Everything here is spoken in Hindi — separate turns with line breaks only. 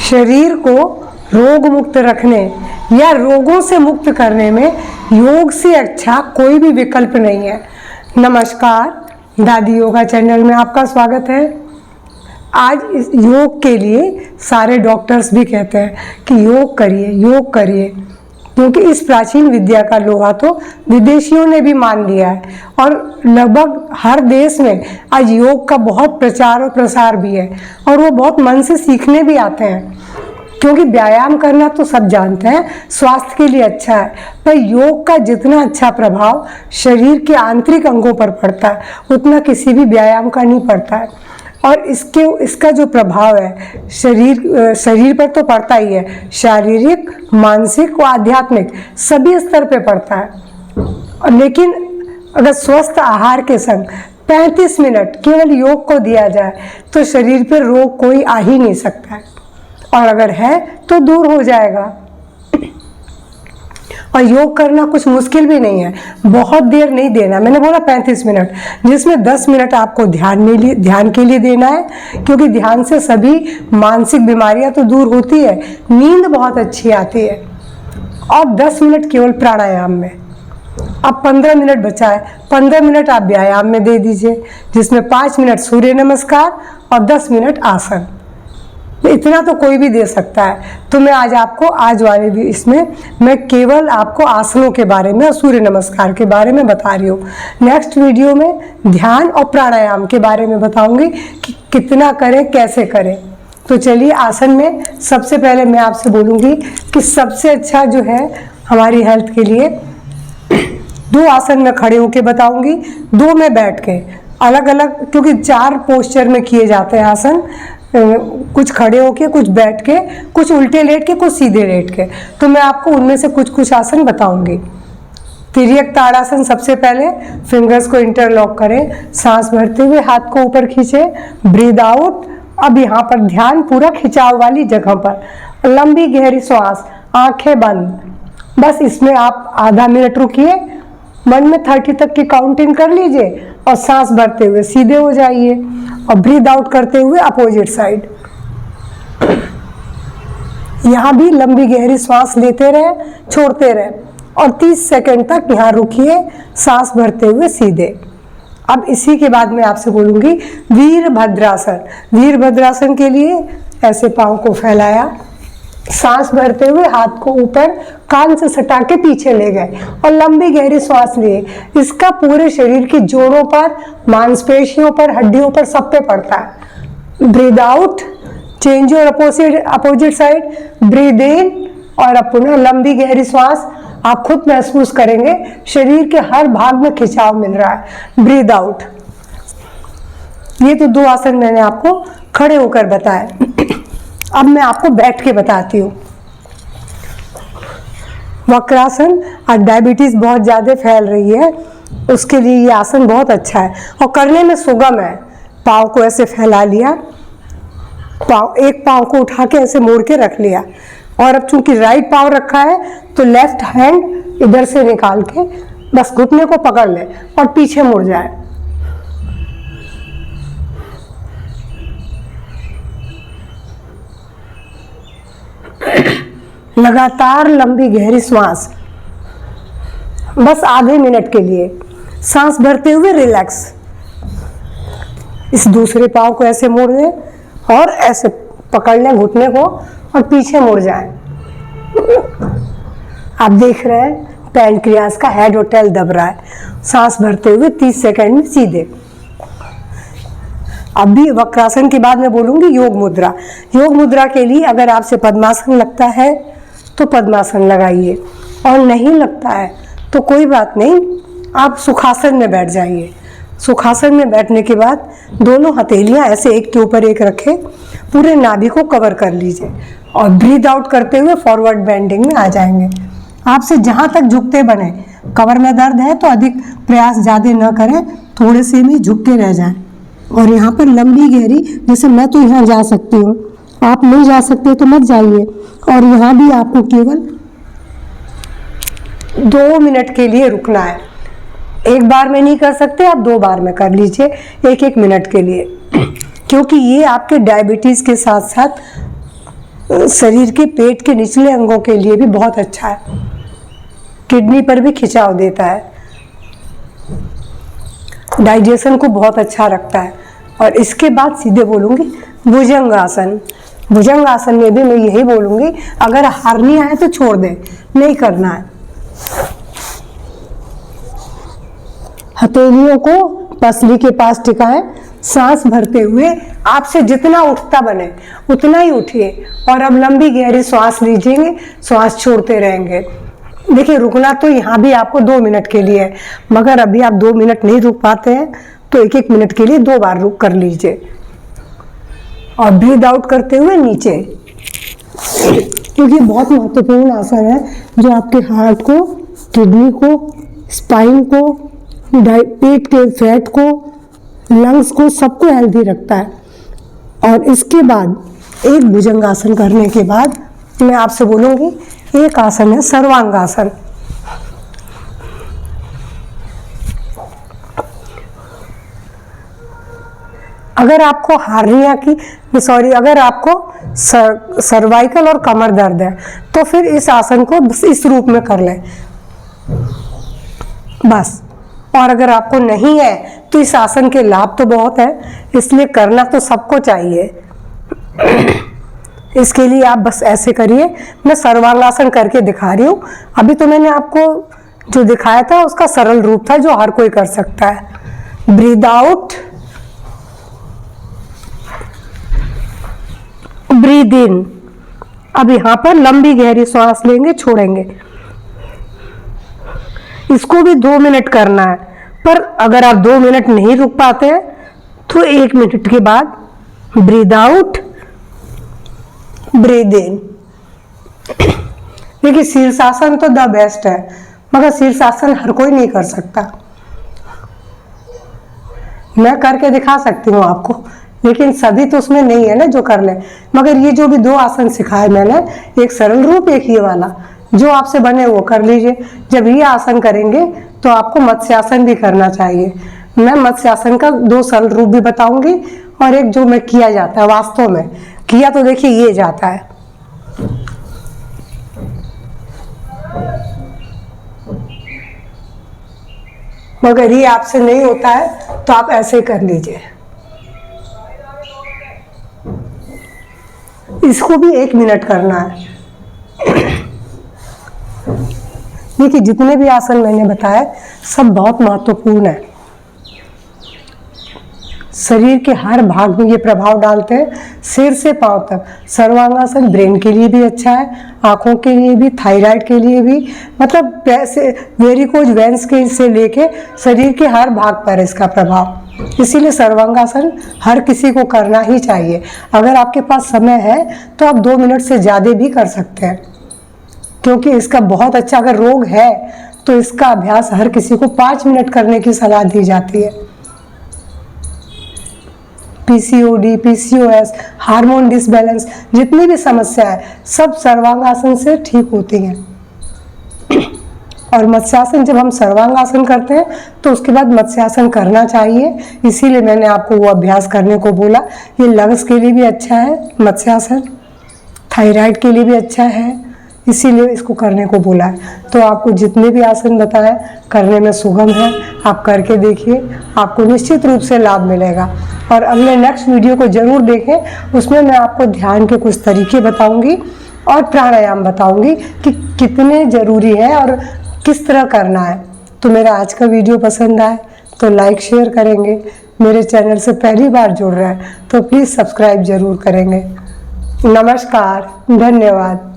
शरीर को रोग मुक्त रखने या रोगों से मुक्त करने में योग से अच्छा कोई भी विकल्प नहीं है। नमस्कार, दादी योगा चैनल में आपका स्वागत है। आज इस योग के लिए सारे डॉक्टर्स भी कहते हैं कि योग करिए, योग करिए, क्योंकि इस प्राचीन विद्या का लोहा तो विदेशियों ने भी मान लिया है और लगभग हर देश में आज योग का बहुत प्रचार और प्रसार भी है और वो बहुत मन से सीखने भी आते हैं, क्योंकि व्यायाम करना तो सब जानते हैं स्वास्थ्य के लिए अच्छा है, पर योग का जितना अच्छा प्रभाव शरीर के आंतरिक अंगों पर पड़ता है उतना किसी भी व्यायाम का नहीं पड़ता है। और इसका जो प्रभाव है शरीर पर तो पड़ता ही है, शारीरिक, मानसिक व आध्यात्मिक सभी स्तर पे पड़ता है। लेकिन अगर स्वस्थ आहार के संग 35 मिनट केवल योग को दिया जाए तो शरीर पर रोग कोई आ ही नहीं सकता है, और अगर है तो दूर हो जाएगा। और योग करना कुछ मुश्किल भी नहीं है, बहुत देर नहीं देना। मैंने बोला 35 मिनट, जिसमें 10 मिनट आपको ध्यान के लिए देना है, क्योंकि ध्यान से सभी मानसिक बीमारियां तो दूर होती है, नींद बहुत अच्छी आती है। और 10 मिनट केवल प्राणायाम में। अब 15 मिनट बचा है, 15 मिनट आप व्यायाम में दे दीजिए, जिसमें 5 मिनट सूर्य नमस्कार और 10 मिनट आसन। इतना तो कोई भी दे सकता है। तो मैं आज वाले भी इसमें मैं केवल आपको आसनों के बारे में और सूर्य नमस्कार के बारे में बता रही हूँ। नेक्स्ट वीडियो में ध्यान और प्राणायाम के बारे में बताऊंगी कि कितना करें, कैसे करें। तो चलिए, आसन में सबसे पहले मैं आपसे बोलूँगी कि सबसे अच्छा जो है हमारी हेल्थ के लिए 2 आसन मैं खड़े होके बताऊंगी, 2 में बैठ के, अलग अलग, क्योंकि 4 पोस्चर में किए जाते हैं आसन, कुछ खड़े होके, कुछ बैठ के, कुछ उल्टे लेट के, कुछ सीधे लेट के। तो मैं आपको उनमें से कुछ आसन बताऊंगी। तिर्यक ताड़ासन, सबसे पहले फिंगर्स को इंटरलॉक करें, सांस भरते हुए हाथ को ऊपर खींचे, ब्रीद आउट। अब यहाँ पर ध्यान पूरा खिंचाव वाली जगह पर, लंबी गहरी श्वास, आंखें बंद। बस इसमें आप आधा मिनट रुकिए, मन में 30 तक की काउंटिंग कर लीजिए और सांस भरते हुए सीधे हो जाइए और ब्रीद आउट करते हुए अपोजिट साइड। यहाँ भी लंबी गहरी सांस लेते रहे, छोड़ते रहे और 30 सेकंड तक यहाँ रुकिए, सांस भरते हुए सीधे। अब इसी के बाद मैं आपसे बोलूँगी वीरभद्रासन। वीरभद्रासन के लिए ऐसे पाँव को फैलाया, सांस भरते हुए हाथ को ऊपर कान से सटा के पीछे ले गए और लंबी गहरी सांस लिए। इसका पूरे शरीर की जोड़ों पर, मांसपेशियों पर, हड्डियों पर, सब पे पड़ता है। Breathe out, change your opposite side, breathe in और अब पुनः लंबी गहरी सांस। आप खुद महसूस करेंगे शरीर के हर भाग में खिंचाव मिल रहा है। Breathe out. ये तो 2 आसन मैंने आपको खड़े होकर बताया। अब मैं आपको बैठ के बताती हूँ। वक्रासन, आज डायबिटीज बहुत ज़्यादा फैल रही है, उसके लिए ये आसन बहुत अच्छा है और करने में सुगम है। पाँव को ऐसे फैला लिया, एक पाँव को उठा के ऐसे मोड़ के रख लिया, और अब चूंकि राइट पाँव रखा है तो लेफ्ट हैंड इधर से निकाल के बस घुटने को पकड़ ले और पीछे मुड़ जाए। लगातार लंबी गहरी सांस, बस आधे मिनट के लिए। सांस भरते हुए रिलैक्स। इस दूसरे पाँव को ऐसे मोड़ दें और ऐसे पकड़ लें घुटने को और पीछे मुड़ जाएं। आप देख रहे हैं पैनक्रियास का हेड और टेल दब रहा है। सांस भरते हुए 30 सेकंड में सीधे। अभी वक्रासन के बाद मैं बोलूँगी योग मुद्रा। योग मुद्रा के लिए अगर आपसे पद्मासन लगता है तो पद्मासन लगाइए, और नहीं लगता है तो कोई बात नहीं, आप सुखासन में बैठ जाइए। सुखासन में बैठने के बाद दोनों हथेलियाँ ऐसे एक के ऊपर एक रखें, पूरे नाभि को कवर कर लीजिए और ब्रीद आउट करते हुए फॉरवर्ड बेंडिंग में आ जाएंगे। आपसे जहाँ तक झुकते बने, कमर में दर्द है तो अधिक प्रयास ज़्यादा न करें, थोड़े से में झुकते रह जाएं। और यहाँ पर लंबी गहरी, जैसे मैं तो यहाँ जा सकती हूँ, आप नहीं जा सकते तो मत जाइए। और यहाँ भी आपको केवल 2 मिनट के लिए रुकना है। एक बार में नहीं कर सकते, आप 2 बार में कर लीजिए, 1-1 मिनट के लिए, क्योंकि ये आपके डायबिटीज़ के साथ साथ शरीर के पेट के निचले अंगों के लिए भी बहुत अच्छा है, किडनी पर भी खिंचाव देता है, डाइजेशन को बहुत अच्छा रखता है। और इसके बाद सीधे बोलूँगी भुजंगासन। भुजंगासन में भी मैं यही बोलूँगी, अगर हारनिया है तो छोड़ दें, नहीं करना है। हथेलियों को पसली के पास टिकाएं, सांस भरते हुए आपसे जितना उठता बने उतना ही उठिए, और अब लंबी गहरी सांस लीजिएंगे, सांस छोड़ते रहेंगे। देखिए, रुकना तो यहाँ भी आपको 2 मिनट के लिए है, मगर अभी आप 2 मिनट नहीं रुक पाते हैं तो 1-1 मिनट के लिए 2 बार रुक कर लीजिए। और ब्रीद आउट करते हुए नीचे, क्योंकि बहुत महत्वपूर्ण आसन है जो आपके हार्ट को, किडनी को, स्पाइन को, पेट के फैट को, लंग्स को, सबको हेल्दी रखता है। और इसके बाद एक भुजंगासन करने के बाद मैं आपसे बोलूँगी, एक आसन है सर्वांगासन। अगर आपको हार्निया की अगर आपको सर्वाइकल और कमर दर्द है तो फिर इस आसन को बस इस रूप में कर लें बस। और अगर आपको नहीं है तो इस आसन के लाभ तो बहुत है, इसलिए करना तो सबको चाहिए। इसके लिए आप बस ऐसे करिए, मैं सर्वांगासन करके दिखा रही हूँ। अभी तो मैंने आपको जो दिखाया था उसका सरल रूप था जो हर कोई कर सकता है। Breathe out, breathe in. अब यहाँ पर लंबी गहरी सांस लेंगे, छोड़ेंगे। इसको भी 2 मिनट करना है, पर अगर आप 2 मिनट नहीं रुक पाते हैं तो 1 मिनट के बाद ब्रीद आउट, ब्रीद इन। देखिए, शीर्षासन तो द बेस्ट है, मगर शीर्षासन हर कोई नहीं कर सकता। मैं करके दिखा सकती हूँ आपको, लेकिन सभी तो उसमें नहीं है ना जो कर ले। मगर ये जो भी 2 आसन सिखाए मैंने, एक सरल रूप, एक ये वाला, जो आपसे बने वो कर लीजिए। जब ये आसन करेंगे तो आपको मत्स्यासन भी करना चाहिए। मैं मत्स्यासन का 2 सरल रूप भी बताऊंगी, और एक जो मैं किया जाता है वास्तव में किया, तो देखिए ये जाता है। मगर ये आपसे नहीं होता है तो आप ऐसे कर लीजिए। इसको भी 1 मिनट करना है। देखिए, जितने भी आसन मैंने बताए सब बहुत महत्वपूर्ण है, शरीर के हर भाग में ये प्रभाव डालते हैं, सिर से पांव तक। सर्वांगासन ब्रेन के लिए भी अच्छा है, आंखों के लिए भी, थायराइड के लिए भी, मतलब पैसे वेरिकोज वेंस के से लेके शरीर के हर भाग पर इसका प्रभाव। इसीलिए सर्वांगासन हर किसी को करना ही चाहिए। अगर आपके पास समय है तो आप 2 मिनट से ज़्यादा भी कर सकते हैं, क्योंकि इसका बहुत अच्छा, अगर रोग है तो इसका अभ्यास हर किसी को 5 मिनट करने की सलाह दी जाती है। पीसीओडी, पीसीओएस, हार्मोन डिसबैलेंस, जितनी भी समस्या है सब सर्वांगासन से ठीक होती हैं। और मत्स्यासन, जब हम सर्वांगासन करते हैं तो उसके बाद मत्स्यासन करना चाहिए। इसीलिए मैंने आपको वो अभ्यास करने को बोला। ये लंग्स के लिए भी अच्छा है मत्स्यासन, थायराइड के लिए भी अच्छा है, इसीलिए इसको करने को बोला है। तो आपको जितने भी आसन बताए करने में सुगम है, आप करके देखिए, आपको निश्चित रूप से लाभ मिलेगा। और अगले नेक्स्ट वीडियो को ज़रूर देखें, उसमें मैं आपको ध्यान के कुछ तरीके बताऊंगी और प्राणायाम बताऊंगी कि कितने ज़रूरी है और किस तरह करना है। तो मेरा आज का वीडियो पसंद आए तो लाइक शेयर करेंगे, मेरे चैनल से पहली बार जुड़ रहे हैं तो प्लीज़ सब्सक्राइब ज़रूर करेंगे। नमस्कार, धन्यवाद।